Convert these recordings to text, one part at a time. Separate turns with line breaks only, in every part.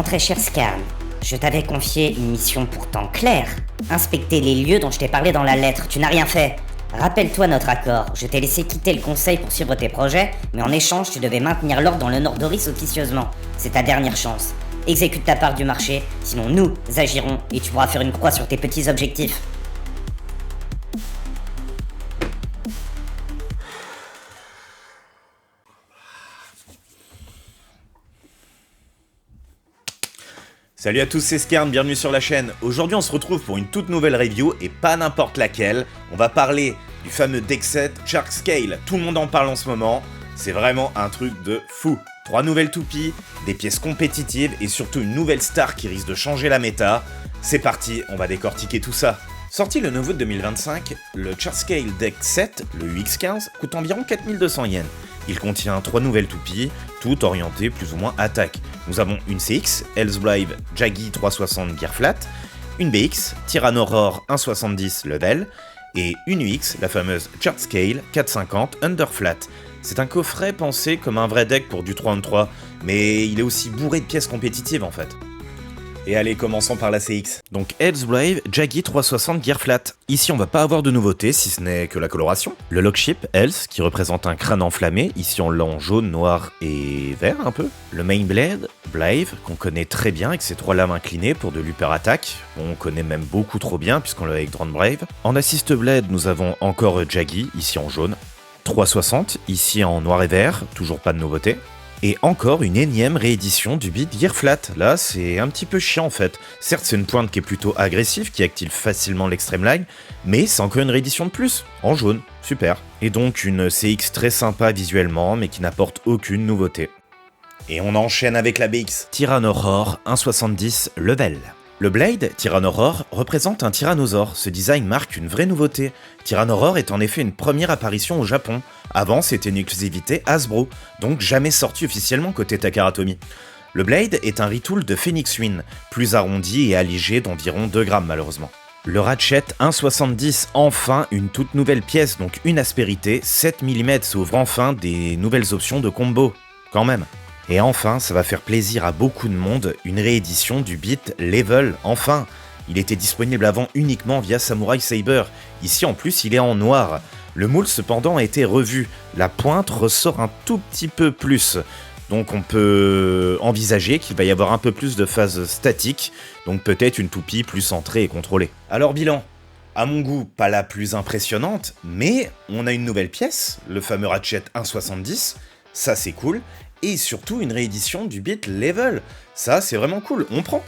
Mon très cher Scarn, je t'avais confié une mission pourtant claire. Inspecter les lieux dont je t'ai parlé dans la lettre, tu n'as rien fait. Rappelle-toi notre accord, je t'ai laissé quitter le conseil pour suivre tes projets, mais en échange tu devais maintenir l'ordre dans le nord d'Oris officieusement. C'est ta dernière chance. Exécute ta part du marché, sinon nous agirons et tu pourras faire une croix sur tes petits objectifs.
Salut à tous, c'est Scarn, bienvenue sur la chaîne. Aujourd'hui on se retrouve pour une toute nouvelle review et pas n'importe laquelle. On va parler du fameux deck set Shark Scale, tout le monde en parle en ce moment. C'est vraiment un truc de fou. 3 nouvelles toupies, des pièces compétitives et surtout une nouvelle star qui risque de changer la méta. C'est parti, on va décortiquer tout ça. Sorti le 9 août 2025, le Shark Scale Deck Set, le UX15, coûte environ 4200 yens. Il contient 3 nouvelles toupies, toutes orientées plus ou moins attaque. Nous avons une CX, Hellsbrive Jaggi 360 Gear Flat, une BX, Tyrannosaur 170 Level, et une UX, la fameuse Shark Scale 450 Underflat. C'est un coffret pensé comme un vrai deck pour du 3 on 3, mais il est aussi bourré de pièces compétitives en fait. Et allez, commençons par la CX. Donc Hellsbrive Jaggi 360 Gear Flat. Ici on va pas avoir de nouveautés si ce n'est que la coloration. Le Lockship Hells qui représente un crâne enflammé, ici on l'a en jaune, noir et vert un peu. Le Main Blade, Blaive, qu'on connaît très bien avec ses 3 lames inclinées pour de l'hyper attaque. On connaît même beaucoup trop bien puisqu'on l'a avec Drone Brave. En Assist Blade nous avons encore Jaggi, ici en jaune. 360, ici en noir et vert, toujours pas de nouveauté. Et encore une énième réédition du beat Gear Flat. Là, c'est un petit peu chiant en fait. Certes, c'est une pointe qui est plutôt agressive, qui active facilement l'extreme line, mais c'est encore une réédition de plus, en jaune, super. Et donc une CX très sympa visuellement, mais qui n'apporte aucune nouveauté. Et on enchaîne avec la BX. Tyrannosaur 170 Level. Le Blade, Tyrannosaur, représente un tyrannosaure. Ce design marque une vraie nouveauté. Tyrannosaur est en effet une première apparition au Japon. Avant, c'était une exclusivité Hasbro, donc jamais sorti officiellement côté Takaratomi. Le Blade est un retool de Phoenix Wing, plus arrondi et allégé d'environ 2 grammes malheureusement. Le Ratchet 1,70, enfin une toute nouvelle pièce, donc une aspérité, 7 mm s'ouvre enfin des nouvelles options de combo, quand même. Et enfin, ça va faire plaisir à beaucoup de monde, une réédition du beat Level, enfin. Il était disponible avant uniquement via Samurai Saber, ici en plus il est en noir. Le moule cependant a été revu, la pointe ressort un tout petit peu plus. Donc on peut envisager qu'il va y avoir un peu plus de phase statique, donc peut-être une toupie plus centrée et contrôlée. Alors bilan, à mon goût pas la plus impressionnante, mais on a une nouvelle pièce, le fameux Ratchet 1,70, ça c'est cool, et surtout une réédition du beat Level, ça c'est vraiment cool, on prend.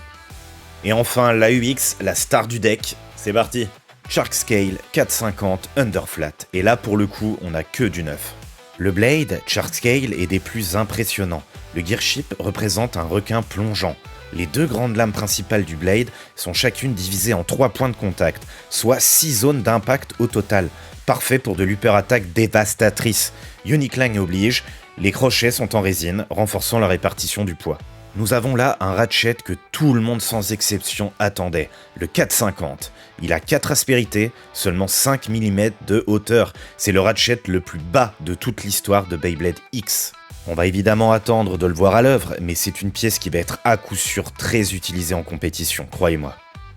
Et enfin la UX, la star du deck, c'est parti. Shark Scale 450 Underflat, et là pour le coup on a que du neuf. Le Blade Shark Scale est des plus impressionnants. Le Gearship représente un requin plongeant. Les 2 grandes lames principales du Blade sont chacune divisées en 3 points de contact, soit 6 zones d'impact au total. Parfait pour de l'hyper attaque dévastatrice. Unique line oblige, les crochets sont en résine, renforçant la répartition du poids. Nous avons là un Ratchet que tout le monde sans exception attendait, le 450. Il a 4 aspérités, seulement 5 mm de hauteur. C'est le Ratchet le plus bas de toute l'histoire de Beyblade X. On va évidemment attendre de le voir à l'œuvre, mais c'est une pièce qui va être à coup sûr très utilisée en compétition, croyez-moi.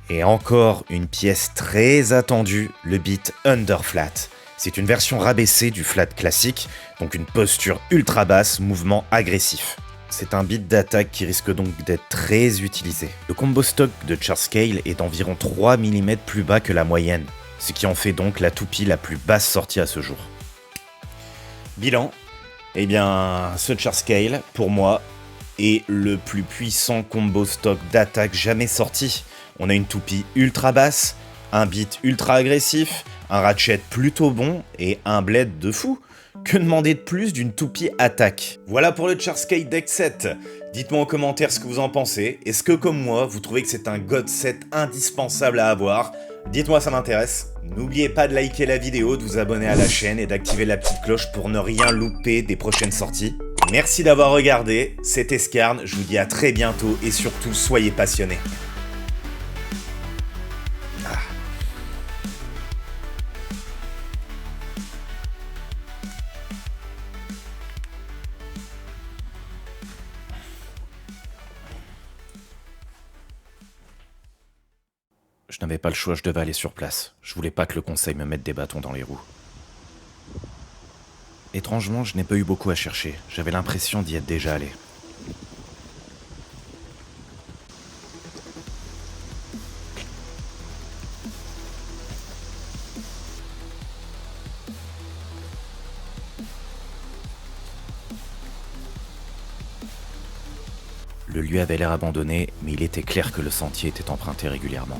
Et encore une pièce très attendue, le beat Underflat. C'est une version rabaissée du flat classique, donc une posture ultra basse, mouvement agressif. C'est un beat d'attaque qui risque donc d'être très utilisé. Le combo stock de Shark Scale est d'environ 3 mm plus bas que la moyenne, ce qui en fait donc la toupie la plus basse sortie à ce jour. Bilan, eh bien ce Shark Scale, pour moi, est le plus puissant combo stock d'attaque jamais sorti. On a une toupie ultra basse, un beat ultra agressif, un Ratchet plutôt bon et un Blade de fou. Que demander de plus d'une toupie attaque? Voilà pour le Shark Scale Deck Set. Dites-moi en commentaire ce que vous en pensez. Est-ce que comme moi, vous trouvez que c'est un God Set indispensable à avoir? Dites-moi, ça m'intéresse. N'oubliez pas de liker la vidéo, de vous abonner à la chaîne et d'activer la petite cloche pour ne rien louper des prochaines sorties. Merci d'avoir regardé, c'était Scarn, je vous dis à très bientôt et surtout soyez passionnés. Je n'avais pas le choix, je devais aller sur place. Je voulais pas que le conseil me mette des bâtons dans les roues. Étrangement, je n'ai pas eu beaucoup à chercher. J'avais l'impression d'y être déjà allé. Le lieu avait l'air abandonné, mais il était clair que le sentier était emprunté régulièrement.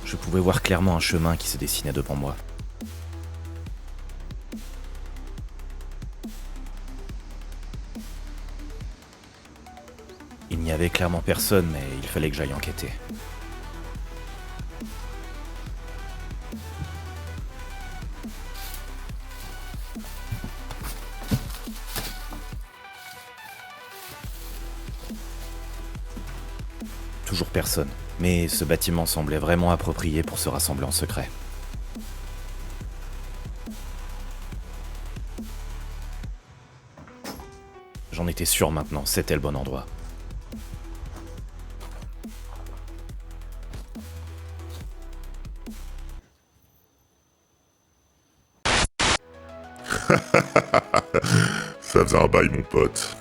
Je pouvais voir clairement un chemin qui se dessinait devant moi. Il n'y avait clairement personne, mais il fallait que j'aille enquêter. Toujours personne, mais ce bâtiment semblait vraiment approprié pour se rassembler en secret. J'en étais sûr maintenant, c'était le bon endroit.
Ça faisait un bail, mon pote.